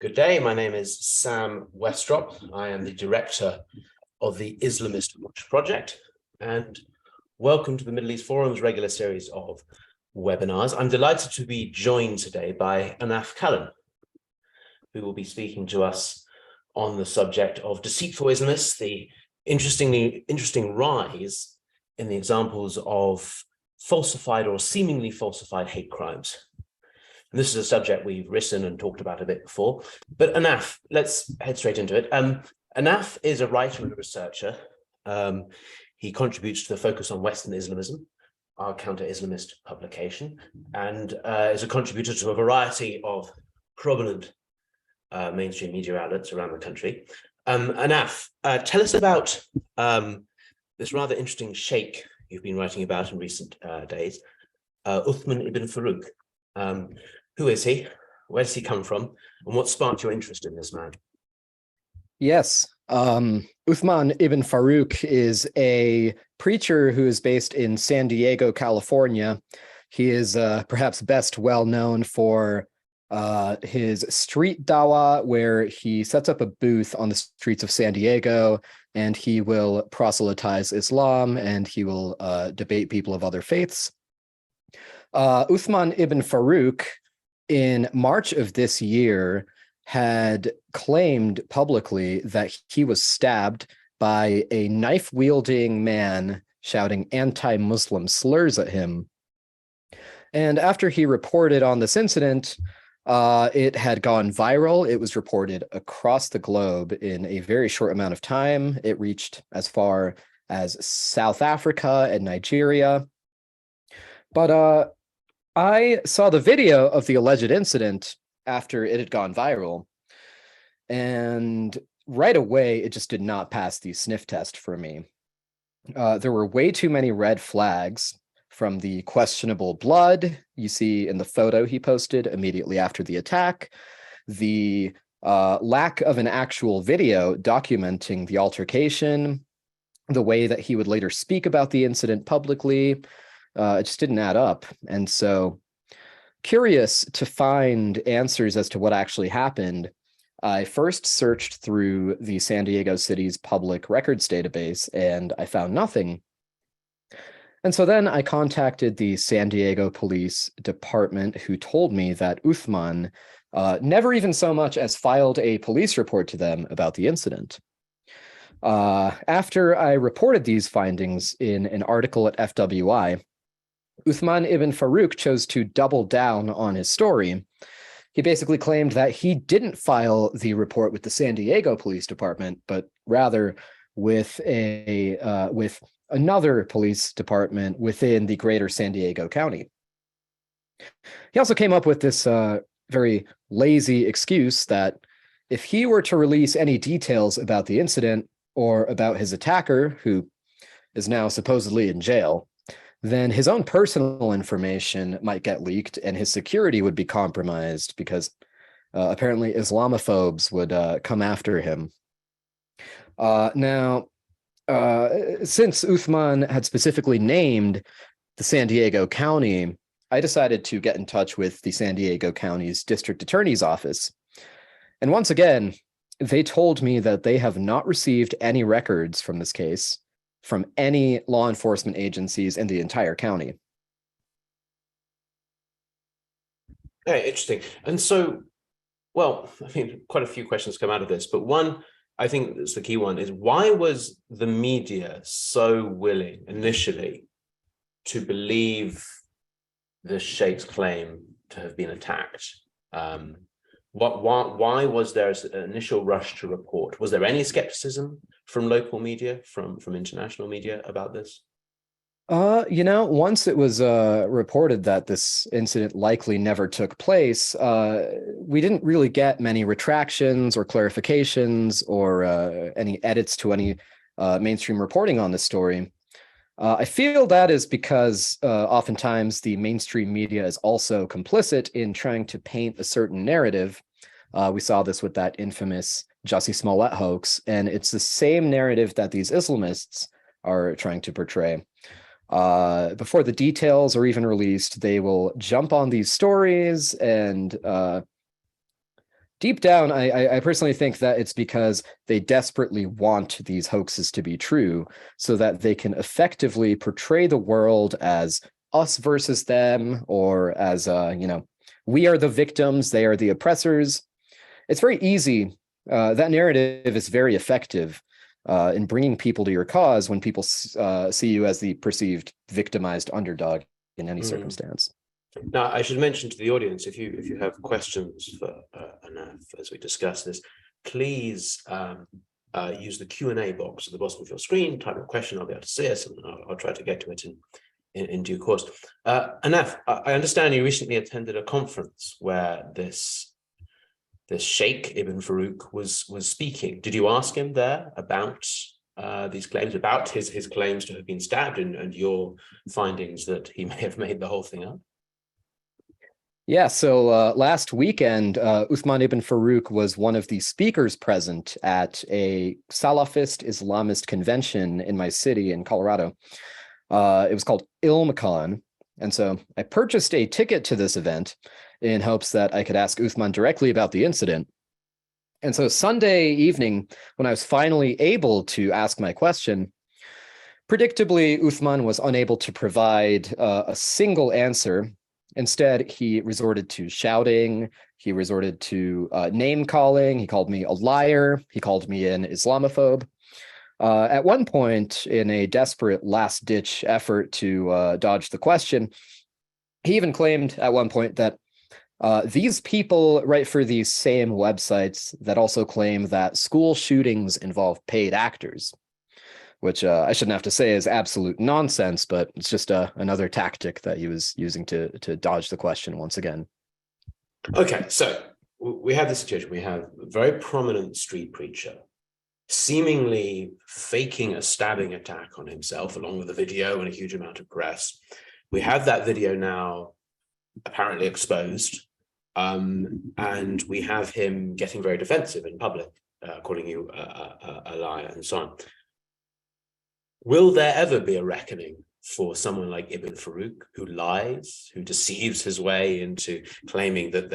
Good day. My name is Sam Westrop. I am the director of the Islamist Watch Project, and welcome to the Middle East Forum's regular series of webinars. I'm delighted to be joined today by Ahnaf Kalam, who will be speaking to us on the subject of deceitful Islamists, the interesting rise in the examples of falsified or seemingly falsified hate crimes. And this is a subject we've written and talked about a bit before. But Ahnaf, let's head straight into it. Ahnaf is a writer and a researcher. He contributes to the Focus on Western Islamism, our counter-Islamist publication, and is a contributor to a variety of prominent mainstream media outlets around the country. Ahnaf, tell us about this rather interesting sheikh you've been writing about in recent days, Uthman ibn Farouk. Who is he? Where does he come from? And what sparked your interest in this man? Yes, Uthman ibn Farouk is a preacher who is based in San Diego, California. He is perhaps best well known for his street dawah, where he sets up a booth on the streets of San Diego, and he will proselytize Islam, and he will debate people of other faiths. Uthman ibn Farouk, in March of this year, had claimed publicly that he was stabbed by a knife-wielding man shouting anti-Muslim slurs at him. And after he reported on this incident, it had gone viral. It was reported across the globe in a very short amount of time. It reached as far as South Africa and Nigeria. But I saw the video of the alleged incident after it had gone viral, and right away, it just did not pass the sniff test for me. There were way too many red flags, from the questionable blood you see in the photo he posted immediately after the attack, the lack of an actual video documenting the altercation, the way that he would later speak about the incident publicly. It just didn't add up. And so, curious to find answers as to what actually happened, I first searched through the San Diego City's public records database, and I found nothing. And so then I contacted the San Diego Police Department, who told me that Uthman never even so much as filed a police report to them about the incident. After I reported these findings in an article at FWI, Uthman ibn Farouk chose to double down on his story. He basically claimed that he didn't file the report with the San Diego Police Department, but rather with another police department within the greater San Diego County. He also came up with this very lazy excuse that if he were to release any details about the incident or about his attacker, who is now supposedly in jail, then his own personal information might get leaked and his security would be compromised because apparently Islamophobes would come after him. Now, since Uthman had specifically named the San Diego County, I decided to get in touch with the San Diego County's district attorney's office. And once again, they told me that they have not received any records from this case from any law enforcement agencies in the entire county. Very interesting. And so, well, I mean, quite a few questions come out of this, but one, I think that's the key one, is why was the media so willing initially to believe the sheikh's claim to have been attacked? Why was there an initial rush to report? Was there any skepticism from local media, from international media about this? Once it was reported that this incident likely never took place, we didn't really get many retractions or clarifications or any edits to any mainstream reporting on this story. I feel that is because oftentimes the mainstream media is also complicit in trying to paint a certain narrative. We saw this with that infamous Jussie Smollett hoax, and it's the same narrative that these Islamists are trying to portray. Before the details are even released, they will jump on these stories and Deep down, I personally think that it's because they desperately want these hoaxes to be true so that they can effectively portray the world as us versus them, or as, we are the victims, they are the oppressors. It's very easy. That narrative is very effective in bringing people to your cause when people see you as the perceived victimized underdog in any circumstance. Now, I should mention to the audience, if you have questions for Ahnaf as we discuss this, please use the Q&A box at the bottom of your screen, type a question, I'll be able to see it, and I'll try to get to it in due course. Ahnaf, I understand you recently attended a conference where this Sheikh Ibn Farouk was speaking. Did you ask him there about these claims, about his claims to have been stabbed, and your findings that he may have made the whole thing up? Yeah, so last weekend, Uthman ibn Farouk was one of the speakers present at a Salafist Islamist convention in my city in Colorado. It was called Kalam. And so I purchased a ticket to this event in hopes that I could ask Uthman directly about the incident. And so Sunday evening, when I was finally able to ask my question, predictably, Uthman was unable to provide a single answer. Instead, he resorted to shouting. He resorted to name calling. He called me a liar. He called me an Islamophobe. At one point, in a desperate last-ditch effort to dodge the question, he even claimed at one point that these people write for these same websites that also claim that school shootings involve paid actors, which I shouldn't have to say is absolute nonsense, but it's just another tactic that he was using to dodge the question once again. Okay, so we have this situation. We have a very prominent street preacher seemingly faking a stabbing attack on himself, along with a video and a huge amount of press. We have that video now apparently exposed, and we have him getting very defensive in public, calling you a liar and so on. Will there ever be a reckoning for someone like Ibn Farouk, who lies, who deceives his way into claiming that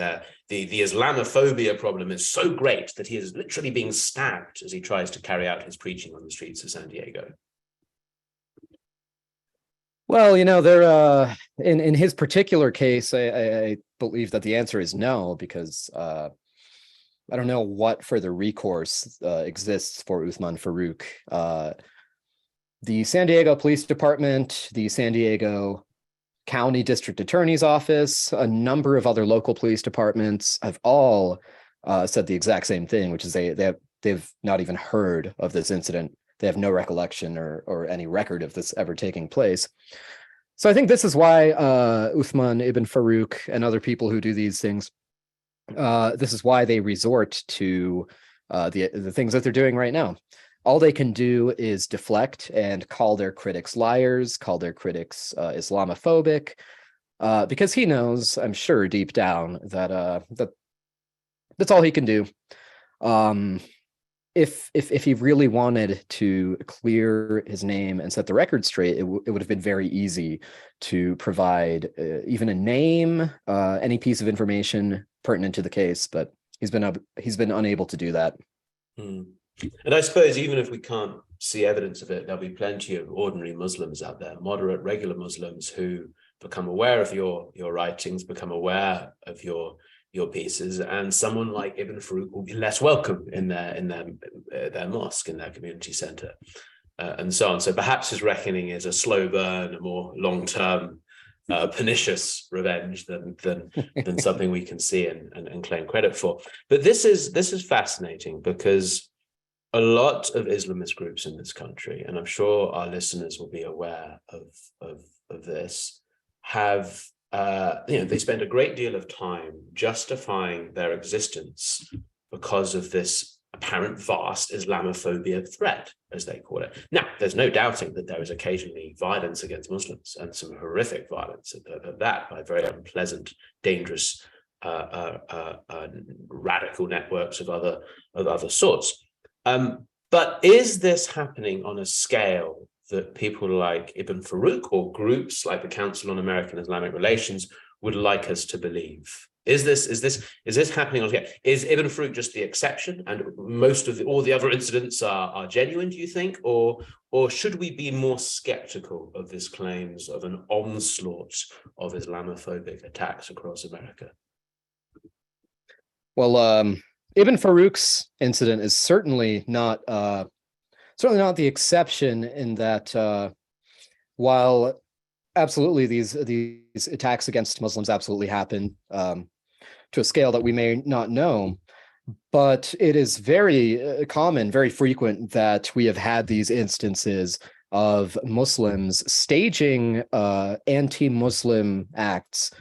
the Islamophobia problem is so great that he is literally being stabbed as he tries to carry out his preaching on the streets of San Diego? Well, there in his particular case, I believe that the answer is no, because I don't know what further recourse exists for Uthman Farouk. The San Diego Police Department, the San Diego County District Attorney's Office, a number of other local police departments have all said the exact same thing, which is they've not even heard of this incident. They have no recollection or any record of this ever taking place. So I think this is why Uthman ibn Farouk and other people who do these things, this is why they resort to the things that they're doing right now. All they can do is deflect and call their critics liars, call their critics Islamophobic, because he knows, I'm sure, deep down that that's all he can do. If he really wanted to clear his name and set the record straight, it would have been very easy to provide even a name, any piece of information pertinent to the case, but he's been unable to do that. And I suppose even if we can't see evidence of it, there'll be plenty of ordinary Muslims out there, moderate, regular Muslims, who become aware of your writings, become aware of your pieces, and someone like Ibn Farouk will be less welcome in their mosque, in their community center, and so on. So perhaps his reckoning is a slow burn, a more long-term, pernicious revenge than something we can see and claim credit for. But this is fascinating, because a lot of Islamist groups in this country, and I'm sure our listeners will be aware of this, have they spend a great deal of time justifying their existence because of this apparent vast Islamophobia threat, as they call it. Now, there's no doubting that there is occasionally violence against Muslims, and some horrific violence at that, by very unpleasant, dangerous, radical networks of other sorts. But is this happening on a scale that people like Ibn Farouk or groups like the Council on American Islamic Relations would like us to believe? Is this happening altogether? Is Ibn Farouk just the exception, and most of all the other incidents are genuine? Do you think, or should we be more skeptical of his claims of an onslaught of Islamophobic attacks across America? Well, Ibn Farouk's incident is certainly not the exception in that while absolutely these attacks against Muslims absolutely happen to a scale that we may not know, but it is very common, very frequent that we have had these instances of Muslims staging anti-Muslim acts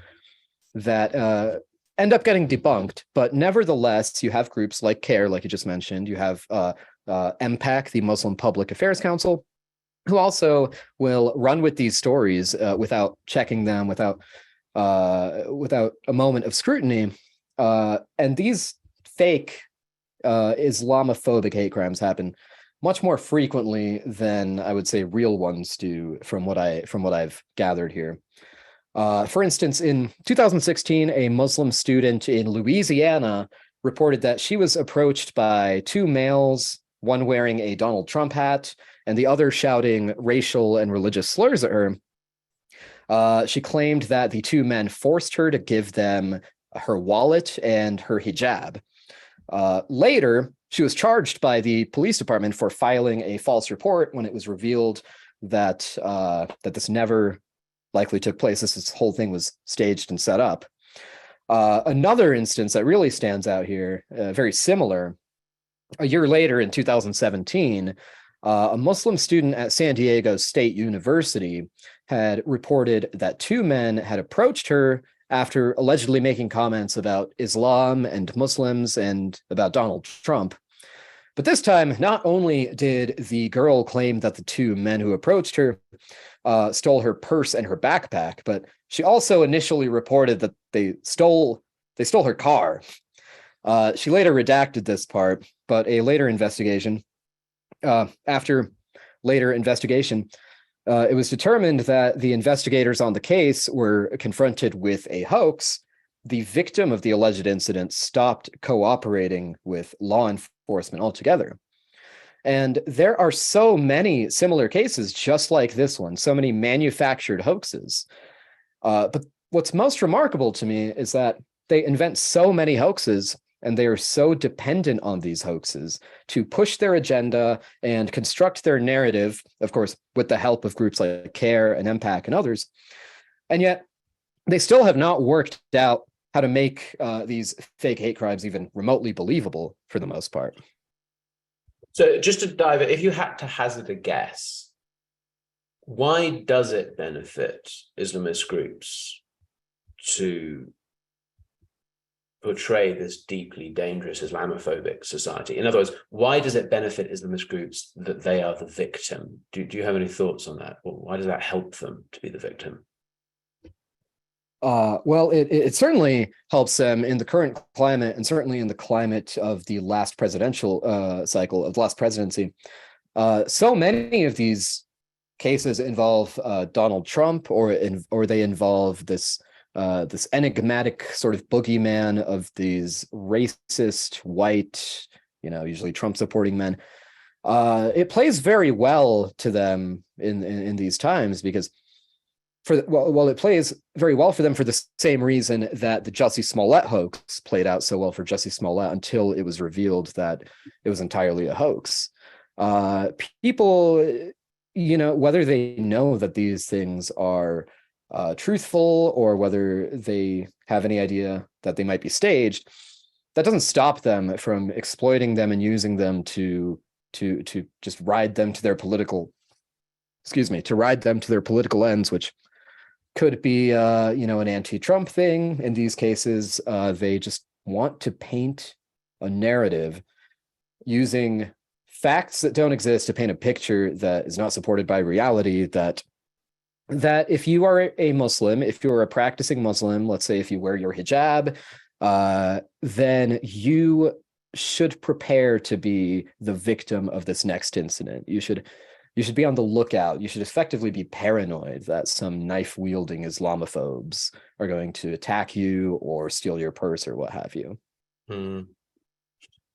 that end up getting debunked. But nevertheless, you have groups like CARE, like you just mentioned. You have MPAC, the Muslim Public Affairs Council, who also will run with these stories without checking them, without a moment of scrutiny. And these fake Islamophobic hate crimes happen much more frequently than I would say real ones do, from what I've gathered here. For instance, in 2016, a Muslim student in Louisiana reported that she was approached by two males, one wearing a Donald Trump hat and the other shouting racial and religious slurs at her. She claimed that the two men forced her to give them her wallet and her hijab. Later, she was charged by the police department for filing a false report when it was revealed that this never likely took place. This whole thing was staged and set up. Another instance that really stands out here, very similar, a year later in 2017, a Muslim student at San Diego State University had reported that two men had approached her after allegedly making comments about Islam and Muslims and about Donald Trump. But this time, not only did the girl claim that the two men who approached her stole her purse and her backpack, but she also initially reported that they stole her car. She later redacted this part, but after later investigation, it was determined that the investigators on the case were confronted with a hoax. The victim of the alleged incident stopped cooperating with law enforcement altogether. And there are so many similar cases just like this one, so many manufactured hoaxes. But what's most remarkable to me is that they invent so many hoaxes, and they are so dependent on these hoaxes to push their agenda and construct their narrative, of course, with the help of groups like CARE and MPAC and others. And yet they still have not worked out how to make these fake hate crimes even remotely believable for the most part. So just to dive in, if you had to hazard a guess, why does it benefit Islamist groups to portray this deeply dangerous Islamophobic society? In other words, why does it benefit Islamist groups that they are the victim? Do you have any thoughts on that? Or why does that help them to be the victim? Well, it certainly helps them in the current climate, and certainly in the climate of the last presidential cycle of the last presidency. So many of these cases involve Donald Trump, or they involve this enigmatic sort of boogeyman of these racist white, usually Trump supporting men. It plays very well to them in these times because it plays very well for them for the same reason that the Jussie Smollett hoax played out so well for Jussie Smollett until it was revealed that it was entirely a hoax. People, whether they know that these things are truthful or whether they have any idea that they might be staged, that doesn't stop them from exploiting them and using them to just ride them to their political ends, which could be an anti-Trump thing. In these cases, they just want to paint a narrative using facts that don't exist to paint a picture that is not supported by reality, that if you are a Muslim, if you're a practicing Muslim, let's say if you wear your hijab, then you should prepare to be the victim of this next incident. You should you should be on the lookout. You should effectively be paranoid that some knife-wielding Islamophobes are going to attack you or steal your purse or what have you.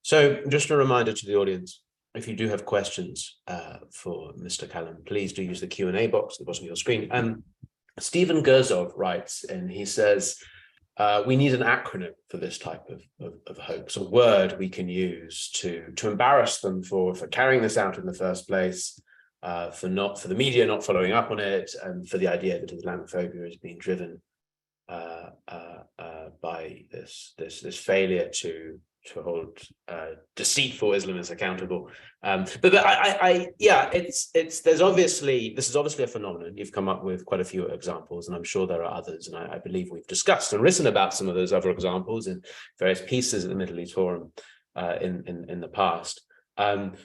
So just a reminder to the audience, if you do have questions for Mr. Kalam, please do use the Q&A box at the bottom of your screen. Stephen Gerzov writes, and he says, we need an acronym for this type of hoax, a word we can use to embarrass them for carrying this out in the first place, for the media not following up on it, and for the idea that Islamophobia is being driven by this failure to hold deceitful Islamists accountable. But this is obviously a phenomenon. You've come up with quite a few examples, and I'm sure there are others. And I believe we've discussed and written about some of those other examples in various pieces at the Middle East Forum in the past.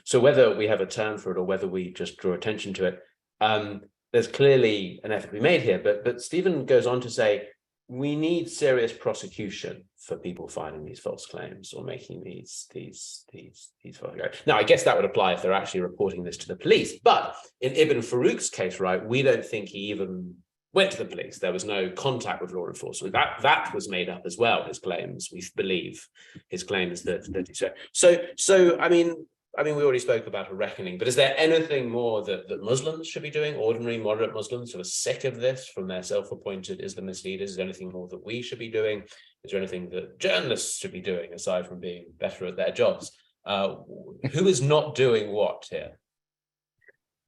So whether we have a term for it or whether we just draw attention to it, there's clearly an effort to be made here. But Stephen goes on to say, we need serious prosecution for people filing these false claims or making these false claims. Now, I guess that would apply if they're actually reporting this to the police. But in Ibn Farouk's case, right, we don't think he even went to the police. There was no contact with law enforcement. That was made up as well. His claims, we believe, his claims that he said. So I mean, we already spoke about a reckoning, but is there anything more that Muslims should be doing, ordinary moderate Muslims who are sick of this from their self-appointed Islamist leaders? Is there anything more that we should be doing? Is there anything that journalists should be doing aside from being better at their jobs? Who is not doing what here?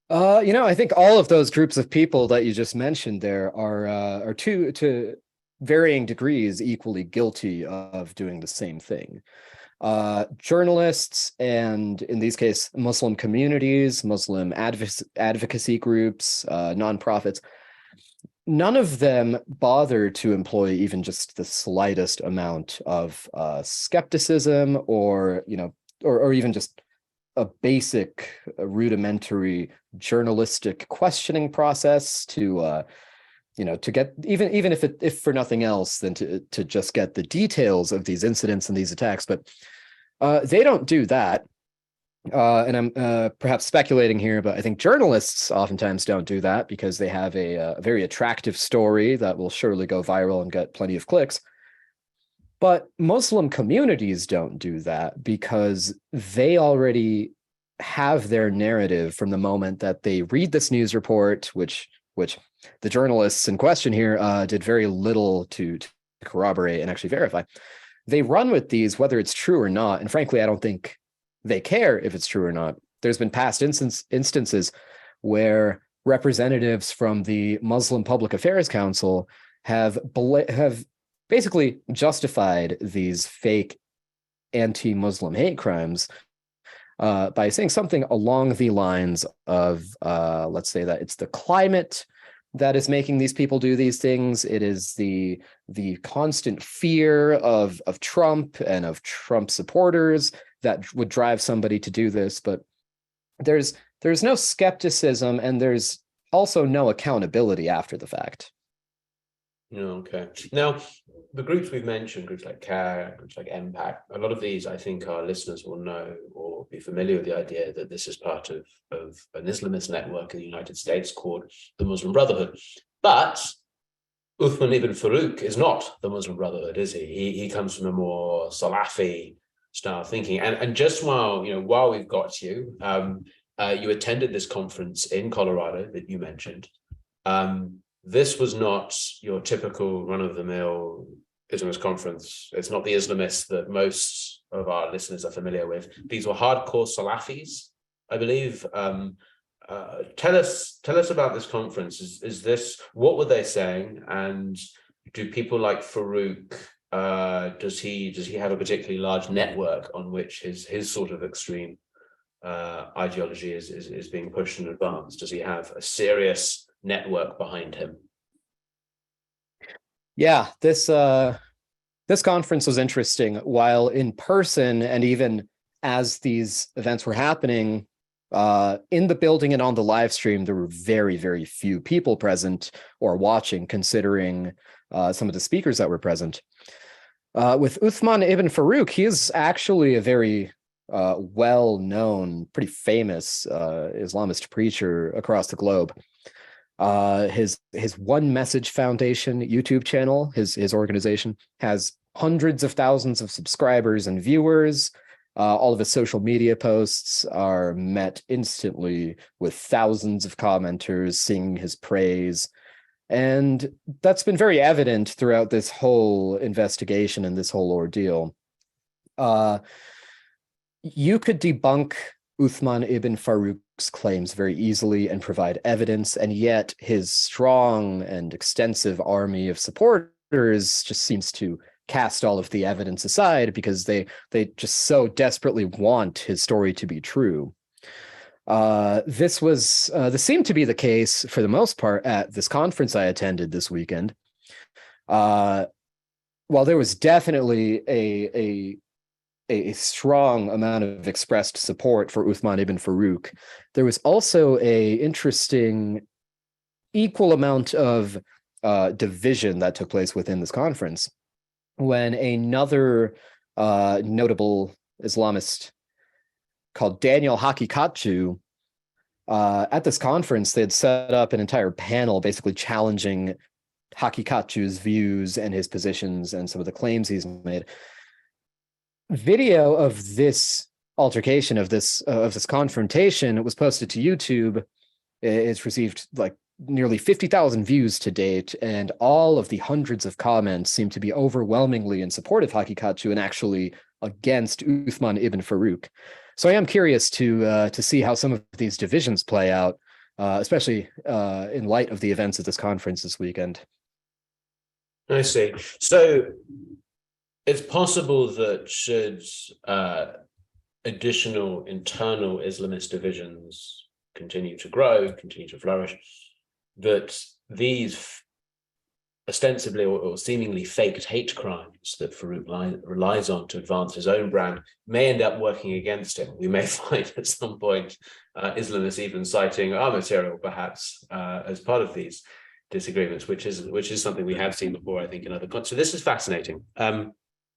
I think all of those groups of people that you just mentioned there are to varying degrees equally guilty of doing the same thing. Journalists, and in these cases, Muslim communities, Muslim advocacy groups, nonprofits, none of them bother to employ even just the slightest amount of skepticism or even just a basic rudimentary journalistic questioning process to get even if for nothing else than to just get the details of these incidents and these attacks. But they don't do that. And I'm perhaps speculating here, but I think journalists oftentimes don't do that because they have a very attractive story that will surely go viral and get plenty of clicks. But Muslim communities don't do that because they already have their narrative from the moment that they read this news report, which the journalists in question here did very little to corroborate and actually verify. They run with these, whether it's true or not. And frankly, I don't think they care if it's true or not. There's been past instances where representatives from the Muslim Public Affairs Council have basically justified these fake anti-Muslim hate crimes by saying something along the lines of, let's say that it's the climate that is making these people do these things. It is the constant fear of Trump and of Trump supporters that would drive somebody to do this. But there's no skepticism, and there's also no accountability after the fact. Okay. Now, the groups we've mentioned, groups like CARE, groups like MPAC, a lot of these, I think our listeners will know or be familiar with the idea that this is part of an Islamist network in the United States called the Muslim Brotherhood. But Uthman ibn Farouk is not the Muslim Brotherhood, is he? He comes from a more Salafi style thinking. And just while we've got you, you attended this conference in Colorado that you mentioned. This was not your typical run-of-the-mill Islamist conference. It's not the Islamists that most of our listeners are familiar with. These were hardcore Salafis, I believe. Tell us about this conference. Is this, what were they saying? And do people like Farouk, does he have a particularly large network on which his sort of extreme ideology is being pushed and advanced? Does he have a serious network behind him? Yeah, this conference was interesting. While in person, and even as these events were happening in the building and on the live stream, there were very, very few people present or watching, considering some of the speakers that were present. With Uthman ibn Farouk, he is actually a very well-known, pretty famous Islamist preacher across the globe. His One Message Foundation YouTube channel, his organization, has hundreds of thousands of subscribers and viewers. All of his social media posts are met instantly with thousands of commenters singing his praise. And that's been very evident throughout this whole investigation and this whole ordeal. You could debunk Uthman ibn Farouk's claims very easily and provide evidence, and yet his strong and extensive army of supporters just seems to cast all of the evidence aside because they just so desperately want his story to be true. This seemed to be the case for the most part at this conference I attended this weekend. While there was definitely a strong amount of expressed support for Uthman ibn Farouk, there was also a interesting equal amount of division that took place within this conference when another notable Islamist called Daniel Hakikatju, at this conference, they had set up an entire panel basically challenging Hakikatju's views and his positions and some of the claims he's made. Video of this altercation, of this confrontation, was posted to YouTube. It's received like nearly 50,000 views to date, and all of the hundreds of comments seem to be overwhelmingly in support of Hakikatju and actually against Uthman ibn Farouk. So I am curious to see how some of these divisions play out, especially in light of the events at this conference this weekend. I see. So it's possible that should additional internal Islamist divisions continue to grow, continue to flourish, that these ostensibly or seemingly faked hate crimes that Farouk relies on to advance his own brand may end up working against him. We may find at some point Islamists even citing our material perhaps as part of these disagreements, which is something we have seen before, I think, in other countries. So this is fascinating.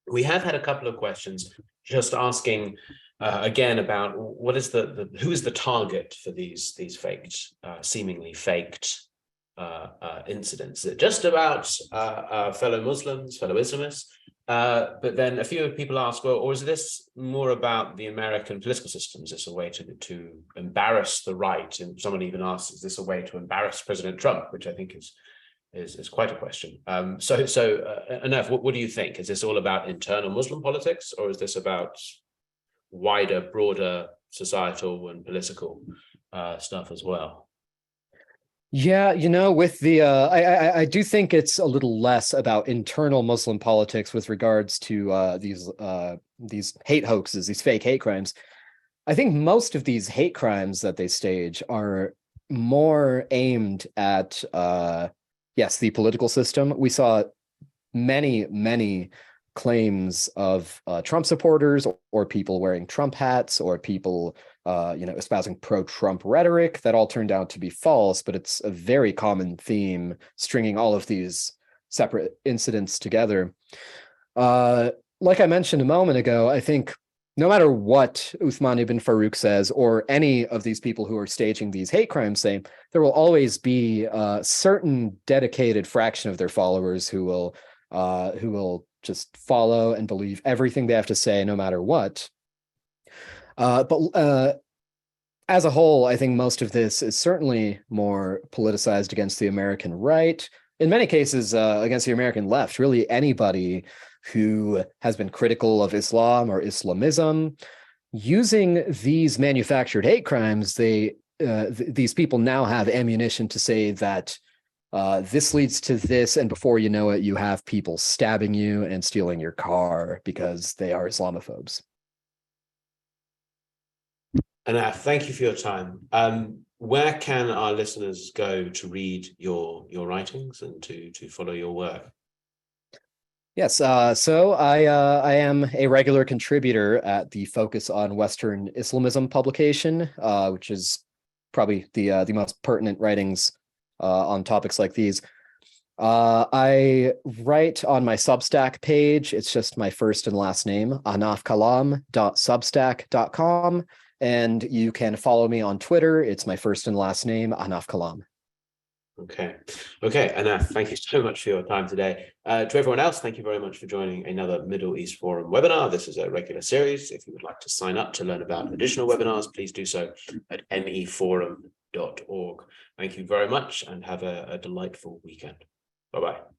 We have had a couple of questions just asking again about what is who is the target for these faked, seemingly faked incidents. Just about fellow Muslims, fellow Islamists, but then a few people ask, well, or is this more about the American political system? Is this a way to embarrass the right? And someone even asks, is this a way to embarrass President Trump? Which I think is quite a question. So Ahnaf, what do you think? Is this all about internal Muslim politics, or is this about wider, broader societal and political stuff as well? Yeah, with the I do think it's a little less about internal Muslim politics with regards to these hate hoaxes, these fake hate crimes. I think most of these hate crimes that they stage are more aimed at yes, the political system. We saw many claims of Trump supporters or people wearing Trump hats or people espousing pro-Trump rhetoric that all turned out to be false, but it's a very common theme stringing all of these separate incidents together. Like I mentioned a moment ago, I think no matter what Uthman ibn Farouk says or any of these people who are staging these hate crimes say, there will always be a certain dedicated fraction of their followers who will just follow and believe everything they have to say no matter what. But as a whole, I think most of this is certainly more politicized against the American right. In many cases, against the American left. Really, anybody who has been critical of Islam or Islamism, using these manufactured hate crimes, these people now have ammunition to say that this leads to this, and before you know it, you have people stabbing you and stealing your car because they are Islamophobes. Ahnaf, thank you for your time. Where can our listeners go to read your writings and to follow your work? Yes, so I am a regular contributor at the Focus on Western Islamism publication, which is probably the most pertinent writings on topics like these. I write on my Substack page. It's just my first and last name, ahnafkalam.substack.com. And you can follow me on Twitter. It's my first and last name, Ahnaf Kalam. Okay. Ahnaf, thank you so much for your time today. To everyone else, thank you very much for joining another Middle East Forum webinar. This is a regular series. If you would like to sign up to learn about additional webinars, please do so at meforum.org. Thank you very much and have a delightful weekend. Bye-bye.